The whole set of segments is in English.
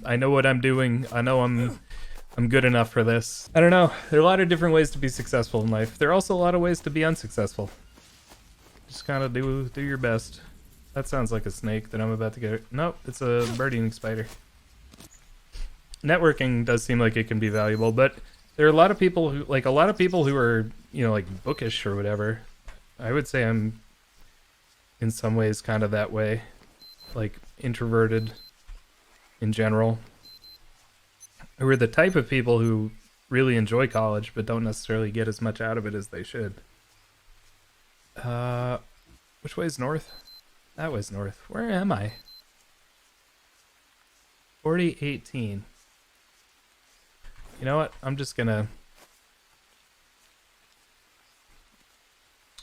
I know what I'm doing. I know I'm good enough for this. I don't know. There are a lot of different ways to be successful in life. There are also a lot of ways to be unsuccessful. Just kind of do your best. That sounds like a snake that I'm about to get. Nope, it's a bird-eating spider. Networking does seem like it can be valuable, but there are a lot of people who are, you know, like bookish or whatever. I would say I'm in some ways kind of that way, like introverted in general. Who are the type of people who really enjoy college but don't necessarily get as much out of it as they should. Which way is north? That way's north. Where am I? 4018. You know what? I'm just gonna...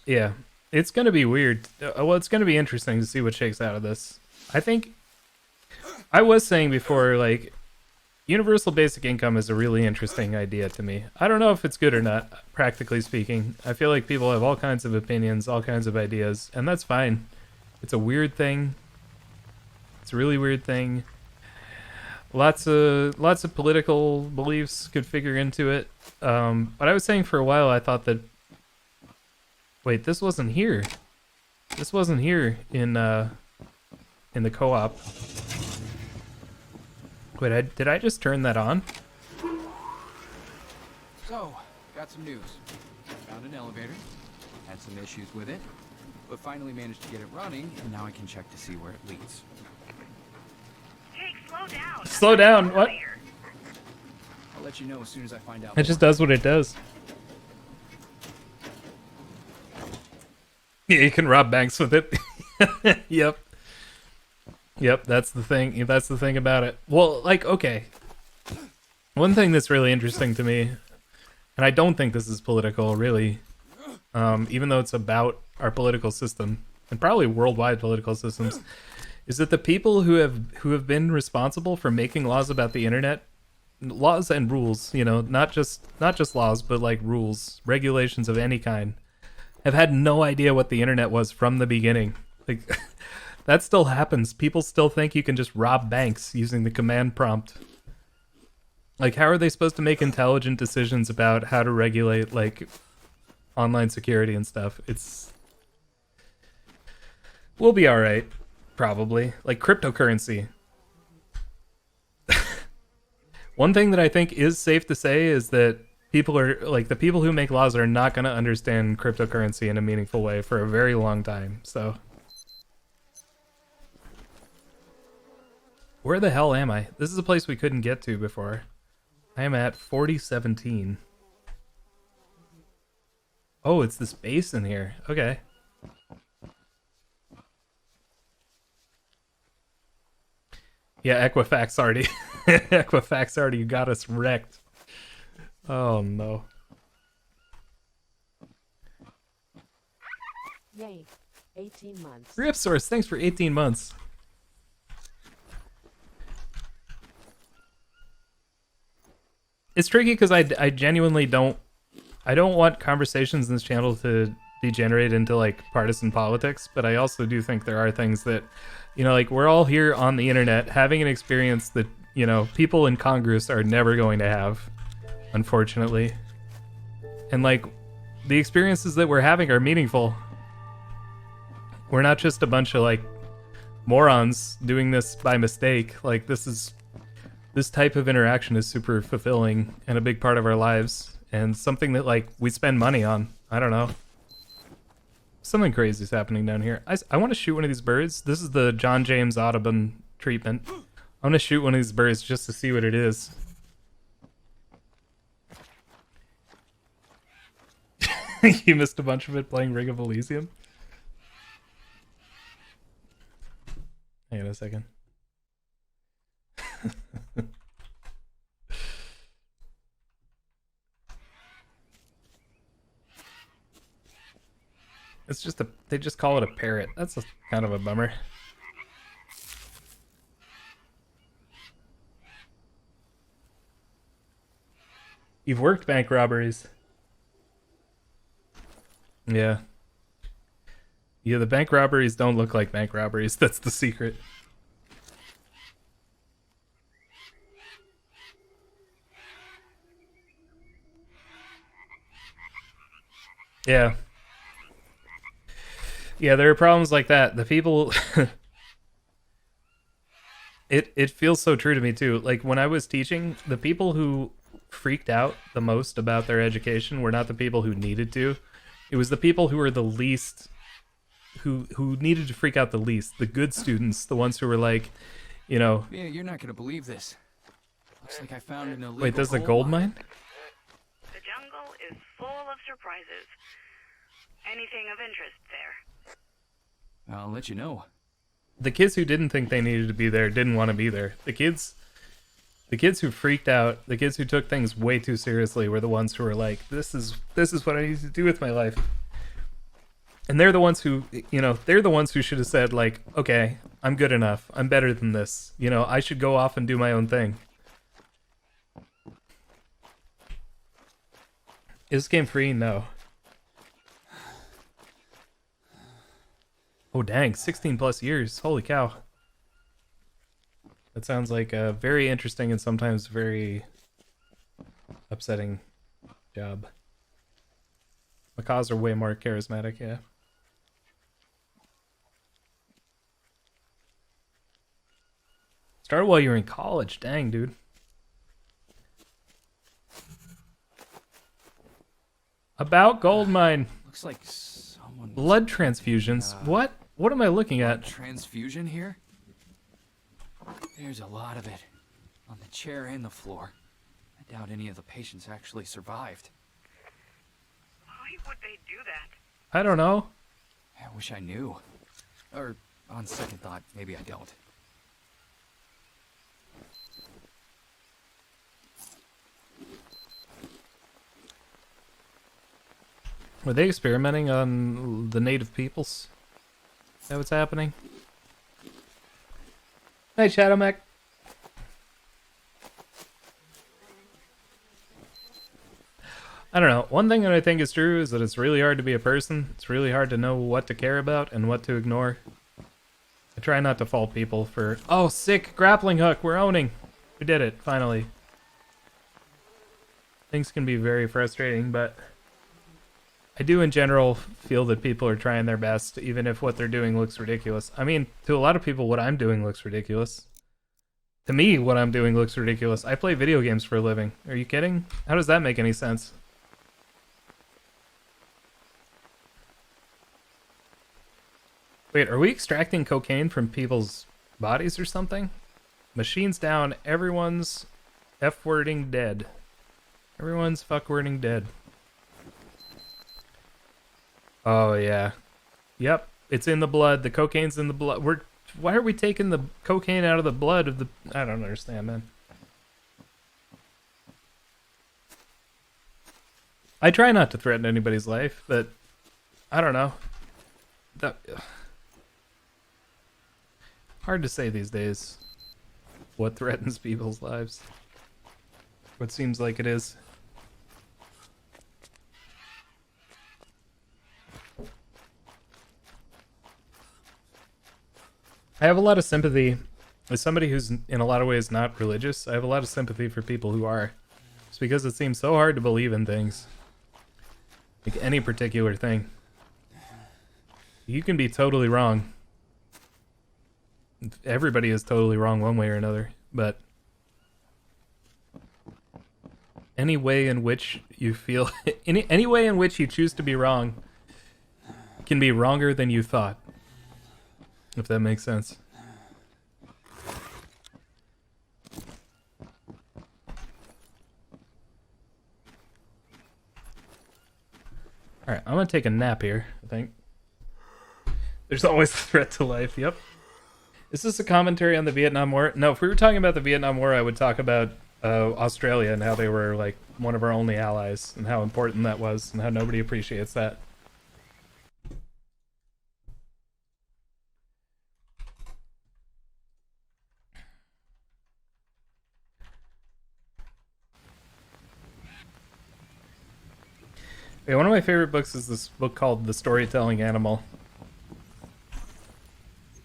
Yeah. It's gonna be weird. Well, it's gonna be interesting to see what shakes out of this. I think... I was saying before, like... Universal basic income is a really interesting idea to me. I don't know if it's good or not, practically speaking. I feel like people have all kinds of opinions, all kinds of ideas, and that's fine. It's a weird thing. It's a really weird thing. Lots of political beliefs could figure into it. But I was saying for a while I thought that... Wait, this wasn't here. This wasn't here in the co-op. Wait, did I just turn that on? So, got some news. Found an elevator, had some issues with it, but finally managed to get it running, and now I can check to see where it leads. Jake, slow down. Slow down, what? I'll let you know as soon as I find out. It just does what it does. Yeah, you can rob banks with it. Yep. Yep, that's the thing. That's the thing about it. Well, like, okay. One thing that's really interesting to me, and I don't think this is political, really, even though it's about our political system, and probably worldwide political systems, is that the people who have been responsible for making laws about the internet, laws and rules, you know, not just laws, but like rules, regulations of any kind, have had no idea what the internet was from the beginning. Like... That still happens. People still think you can just rob banks using the command prompt. Like, how are they supposed to make intelligent decisions about how to regulate, like, online security and stuff? We'll be alright, probably. Like, cryptocurrency. One thing that I think is safe to say is that people are, like, the people who make laws are not going to understand cryptocurrency in a meaningful way for a very long time, so... Where the hell am I? This is a place we couldn't get to before. I am at 4017. Oh, it's this basin here. Okay. Yeah, Equifax already... Equifax already got us wrecked. Oh, no. Yay. 18 months. Ripsource, thanks for 18 months. It's tricky because I genuinely don't want conversations in this channel to degenerate into like partisan politics, but I also do think there are things that, you know, like we're all here on the internet having an experience that, you know, people in Congress are never going to have, unfortunately. And like the experiences that we're having are meaningful. We're not just a bunch of like morons doing this by mistake. Like this type of interaction is super fulfilling and a big part of our lives, and something that like we spend money on. I don't know. Something crazy is happening down here. I want to shoot one of these birds. This is the John James Audubon treatment. I want to shoot one of these birds just to see what it is. You missed a bunch of it playing Ring of Elysium? Hang on a second. It's just they just call it a parrot. That's kind of a bummer. You've worked bank robberies. Yeah. Yeah, the bank robberies don't look like bank robberies. That's the secret. Yeah. Yeah, there are problems like that. The people it feels so true to me too. Like when I was teaching, the people who freaked out the most about their education were not the people who needed to. It was the people who were the least who needed to freak out the least. The good students, the ones who were like, you know, Yeah, you're not gonna believe this. Looks like I found an illegal wait, there's a gold mine? The jungle is full of surprises. Anything of interest there? I'll let you know. The kids who didn't think they needed to be there didn't want to be there. The kids who freaked out, the kids who took things way too seriously were the ones who were like, this is what I need to do with my life. And they're the ones who, you know, they're the ones who should have said, like, okay, I'm good enough. I'm better than this. You know, I should go off and do my own thing. Is this game free? No. Oh, dang. 16 plus years. Holy cow. That sounds like a very interesting and sometimes very upsetting job. Macaws are way more charismatic, yeah. Started while you were in college. Dang, dude. About gold mine. Looks like someone. Blood transfusions. What? What am I looking at? Transfusion here? There's a lot of it. On the chair and the floor. I doubt any of the patients actually survived. Why would they do that? I don't know. I wish I knew. Or, on second thought, maybe I don't. Were they experimenting on the native peoples? Is that what's happening? Hey, Shadow Mech. I don't know. One thing that I think is true is that it's really hard to be a person. It's really hard to know what to care about and what to ignore. I try not to fault people for... Oh, sick! Grappling hook! We're owning! We did it, finally. Things can be very frustrating, but... I do in general feel that people are trying their best, even if what they're doing looks ridiculous. I mean, to a lot of people, what I'm doing looks ridiculous. To me, what I'm doing looks ridiculous. I play video games for a living. Are you kidding? How does that make any sense? Wait, are we extracting cocaine from people's bodies or something? Machines down. Everyone's F-wording dead. Everyone's fuck-wording dead. Oh, yeah. Yep, it's in the blood. The cocaine's in the blood. Why are we taking the cocaine out of the blood of the... I don't understand, man. I try not to threaten anybody's life, but... I don't know. Hard to say these days. What threatens people's lives. What seems like it is. I have a lot of sympathy as somebody who's in a lot of ways not religious. I have a lot of sympathy for people who are. It's because it seems so hard to believe in things. Like any particular thing. You can be totally wrong. Everybody is totally wrong one way or another, but any way in which you feel any way in which you choose to be wrong can be wronger than you thought. If that makes sense. Alright, I'm gonna take a nap here, I think. There's always a threat to life, yep. Is this a commentary on the Vietnam War? No, if we were talking about the Vietnam War, I would talk about Australia and how they were like one of our only allies and how important that was and how nobody appreciates that. Yeah, one of my favorite books is this book called The Storytelling Animal.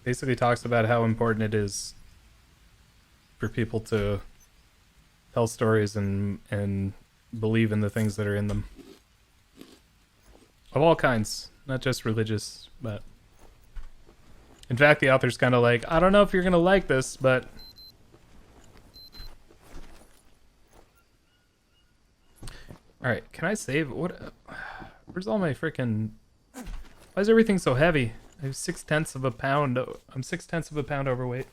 Basically talks about how important it is for people to tell stories and believe in the things that are in them. of all kinds, not just religious, but in fact, the author's kind of like, I don't know if you're gonna like this, but all right, can I save? What? Where's all my freaking? Why is everything so heavy? I have 6/10 of a pound. I'm 6/10 of a pound overweight.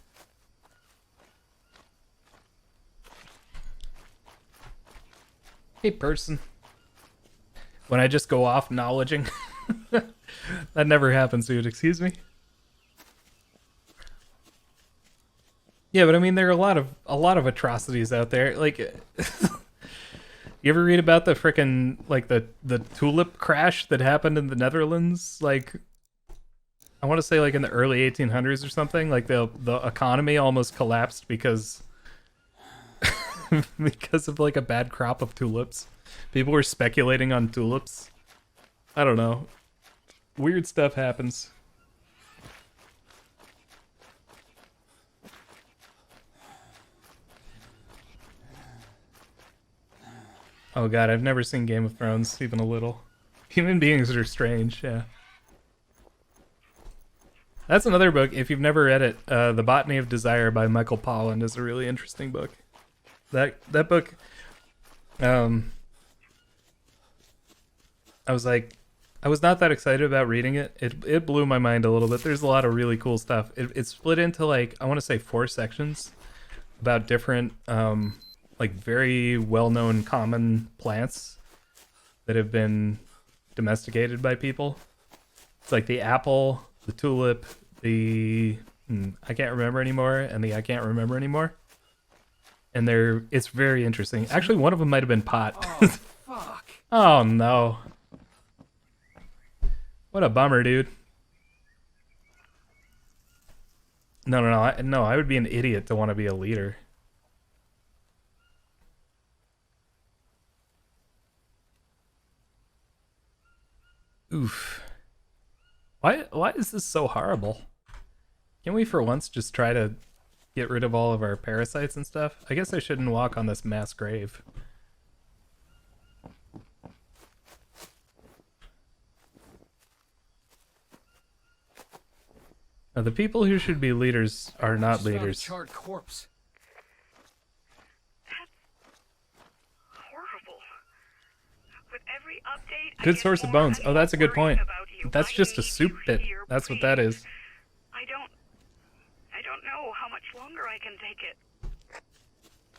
Hey, person. When I just go off knowledging, that never happens, dude. Excuse me. Yeah, but I mean, there are a lot of atrocities out there. Like, you ever read about the frickin' like the tulip crash that happened in the Netherlands? Like, I want to say like in the early 1800s or something. Like the economy almost collapsed because because of like a bad crop of tulips. People were speculating on tulips. I don't know. Weird stuff happens. Oh god, I've never seen Game of Thrones, even a little. Human beings are strange, yeah. That's another book, if you've never read it, The Botany of Desire by Michael Pollan is a really interesting book. That book, I was like, I was not that excited about reading it. It blew my mind a little bit. There's a lot of really cool stuff. It's split into like, I want to say 4 sections about different, like very well-known common plants that have been domesticated by people. It's like the apple, the tulip, the I can't remember anymore, and the I can't remember anymore. And it's very interesting. Actually, one of them might have been pot. Oh, fuck. Oh no. What a bummer, dude. No, I would be an idiot to want to be a leader. Oof. Why is this so horrible? Can we for once just try to get rid of all of our parasites and stuff? I guess I shouldn't walk on this mass grave. Now, the people who should be leaders are not Just found a leaders. charred corpse. Horrible. With every update, I Good get source of more bones. and Oh, that's a more good point. worried about you. That's I just a need soup you pit. here, That's what that please. is. I don't know how much longer I can take it.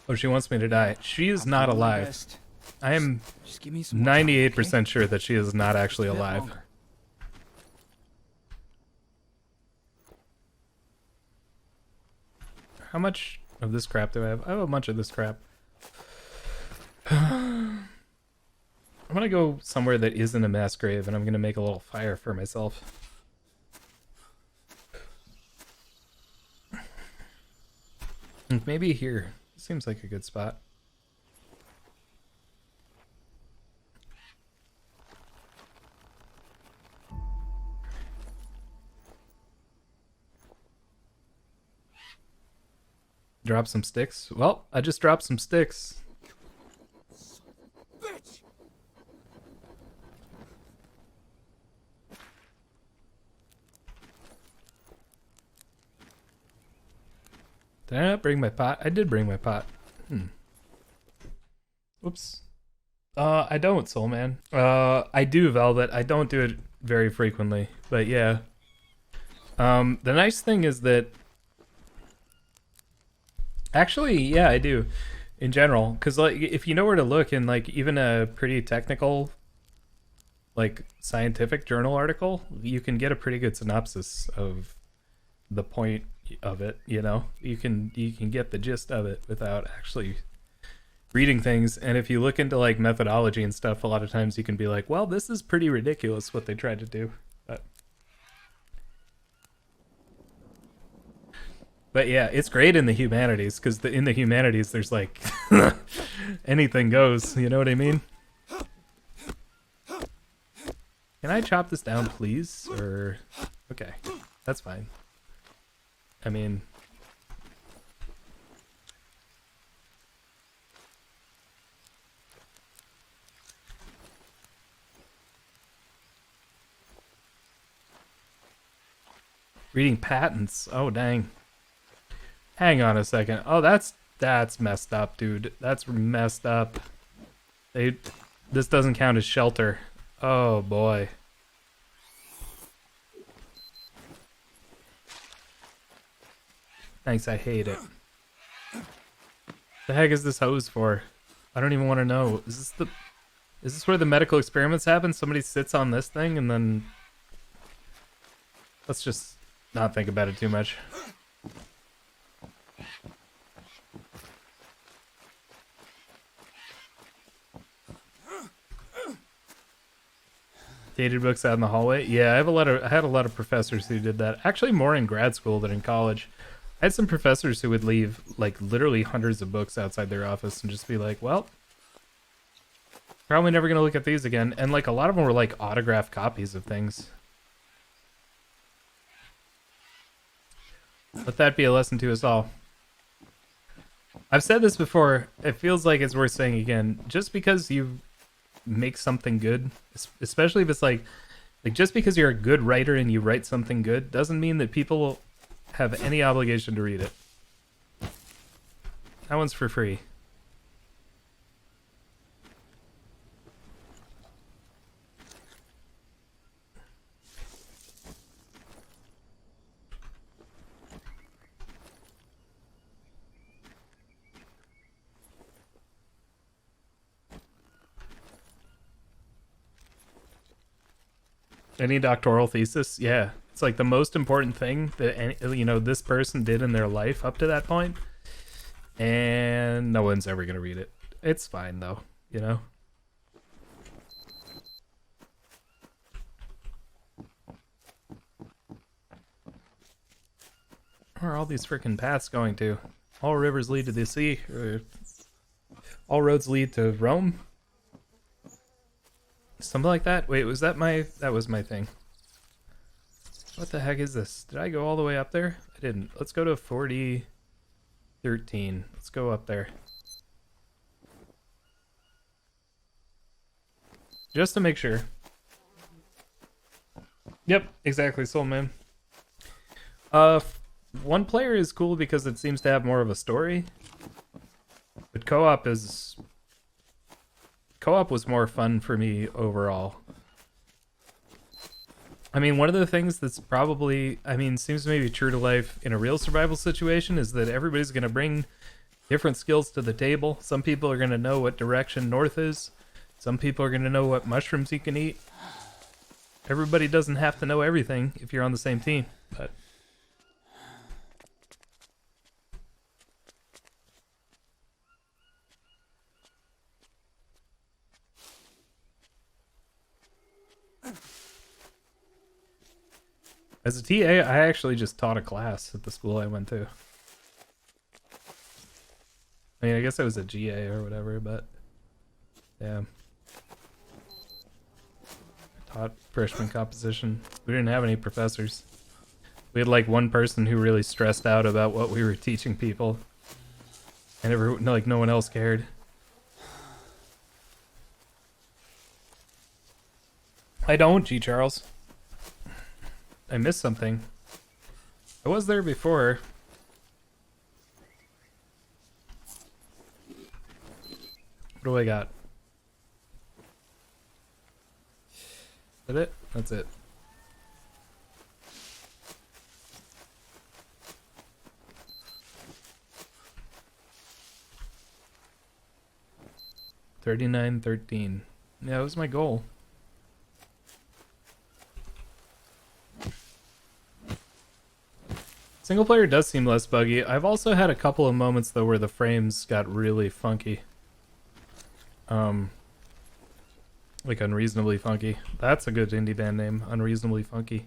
Oh, she wants me to die. She is not I'll do my alive. best. I am Just give me some more time, 98% okay? sure that she is not actually Just a bit alive. longer. How much of this crap do I have? I have a bunch of this crap. I'm gonna go somewhere that isn't a mass grave, and I'm gonna make a little fire for myself. Maybe here. Seems like a good spot. Drop some sticks. Well, I just dropped some sticks. Bitch! Did I not bring my pot? I did bring my pot. Whoops. I don't, Soul Man. I do, Velvet. I don't do it very frequently, but yeah. The nice thing is that actually, yeah, I do in general, because like if you know where to look in like even a pretty technical like scientific journal article, you can get a pretty good synopsis of the point of it, you know. You can get the gist of it without actually reading things. And if you look into like methodology and stuff, a lot of times you can be like, well, this is pretty ridiculous what they tried to do. But yeah, it's great in the humanities, because in the humanities there's like anything goes, you know what I mean? Can I chop this down, please? Or okay, that's fine. I mean, Reading patents. Oh, dang. Hang on a second. Oh, that's messed up, dude. That's messed up. This doesn't count as shelter. Oh, boy. Thanks, I hate it. The heck is this hose for? I don't even want to know. Is this where the medical experiments happen? Somebody sits on this thing and then... Let's just not think about it too much. Dated books out in the hallway. Yeah, I had a lot of professors who did that. Actually, more in grad school than in college. I had some professors who would leave like literally hundreds of books outside their office and just be like, "Well, probably never gonna look at these again." And like a lot of them were like autographed copies of things. Let that be a lesson to us all. I've said this before. It feels like it's worth saying again. Just because you make something good, especially if it's like just because you're a good writer and you write something good, doesn't mean that people have any obligation to read it. That one's for free. Any doctoral thesis? Yeah. It's like the most important thing that this person did in their life up to that point, and no one's ever gonna read it. It's fine though, you know. Where are all these freaking paths going to? All rivers lead to the sea, or all roads lead to Rome. Something like that. Wait, that was my thing. What the heck is this? Did I go all the way up there? I didn't. Let's go to 4013. Let's go up there. Just to make sure. Yep, exactly, Soul Man. One player is cool because it seems to have more of a story. But co-op was more fun for me overall. I mean, one of the things that's probably, seems to maybe true to life in a real survival situation is that everybody's going to bring different skills to the table. Some people are going to know what direction north is. Some people are going to know what mushrooms you can eat. Everybody doesn't have to know everything if you're on the same team, but... As a TA, I actually just taught a class at the school I went to. I mean, I guess I was a GA or whatever, but yeah. I taught freshman composition. We didn't have any professors. We had like one person who really stressed out about what we were teaching people. And no one else cared. I don't, G. Charles. I missed something. I was there before. What do I got? Is that it? That's it. $39.13. Yeah, that was my goal. Single player does seem less buggy. I've also had a couple of moments though where the frames got really funky. Like Unreasonably Funky. That's a good indie band name, Unreasonably Funky.